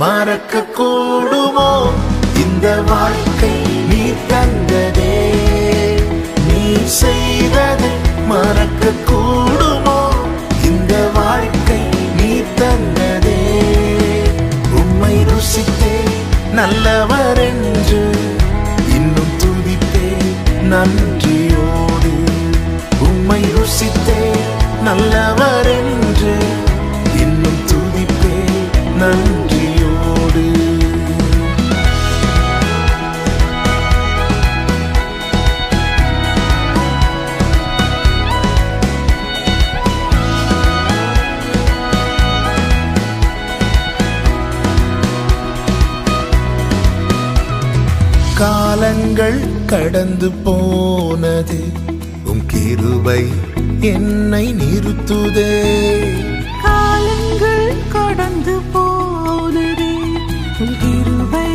மறக்க கூடுமோ? இந்த வாழ்க்கை நீ தந்ததே, நீ செய்ததை மறக்க கூடுமோ? இந்த வாழ்க்கை நீ தந்ததே. உம்மை ருசித்தே நல்லவர் என்று இன்னும் துதித்தே நன்றியோடு. உம்மை ருசித்தே நல்லவர் என்று இன்னும் துதிப்பே நன்றியோடு. காலங்கள் கடந்து போனது, உம் கிருபை என்னை நிறுத்துதே. காலங்கள் கடந்து போனதே, உம் கிருபை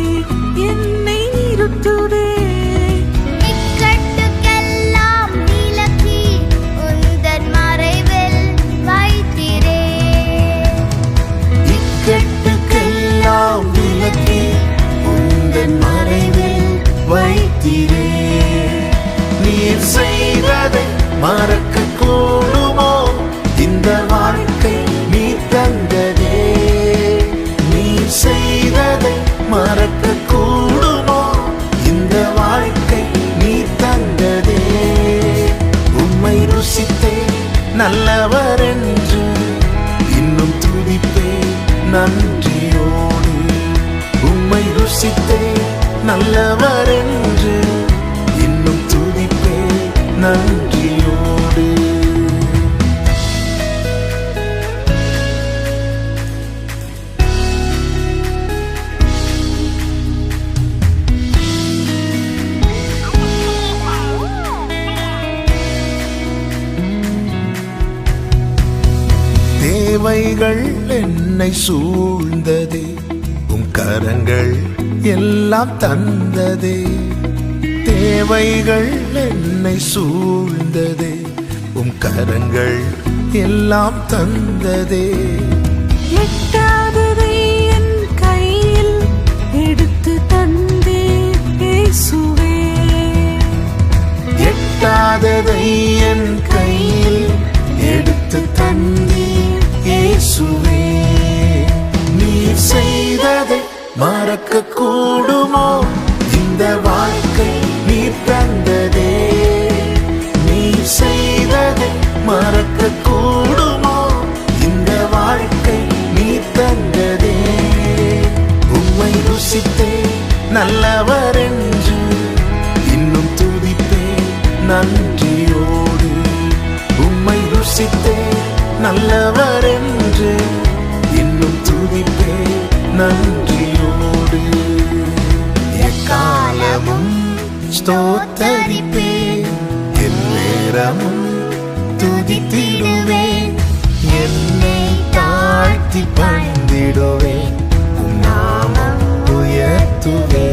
என்னை நிறுத்துதே. இக்கட்டுக்கெல்லாம் விலக்கி உந்தன் மறைவில் வைத்திரே. இக்கட்டுக்கெல்லாம் விலக்கி உந்தன் மறைவில் வைத்திரே. நீர் செய்ததை மறக்க கூடுமோ? இந்த வாழ்க்கை நீ தந்ததே, நீ செய்ததை மறக்க கூடுமோ? இந்த வாழ்க்கை நீ தந்ததே. உம்மை ருசித்தே நல்லவர் என்று இன்னும் துதிப்பே நன்றியோடு. உம்மை ருசித்தே நல்லவர் என்று இன்னும் துதிப்பே நன்றியோடு. தேவைகள் என்னை சூழ்ந்ததே, உம் கரங்கள் எல்லாம் தந்ததே. தேவைகள் என்னை சூழ்ந்ததே, உம் கரங்கள் எல்லாம் தந்ததே. எட்டாததை என் கையில் எடுத்து தந்தே இயேசுவே. எட்டாததை என் கையில் எடுத்து தந்தே இயேசுவே. நீர் செய்ததை மறக்க கூடுமோ? இந்த வாழ்க்கை நீ தந்ததே, நீ செய்ததை மறக்க கூடுமோ? இந்த வாழ்க்கை நீ தந்ததே. உம்மை ருசித்தே நல்லவர் என்று இன்னும் துதிப்பே நன்றியோடு. உம்மை ருசித்தே நல்லவர் என்று இன்னும் துதிப்பே நன்றியோடு. எக்காலமும் ஸ்தோத்தரிப்பேன், எந்நேரமும் துதித்திடுவேன். என்னை தாழ்த்தி பணிந்திடுவேன், உம் நாமம் உயர்த்துவேன்.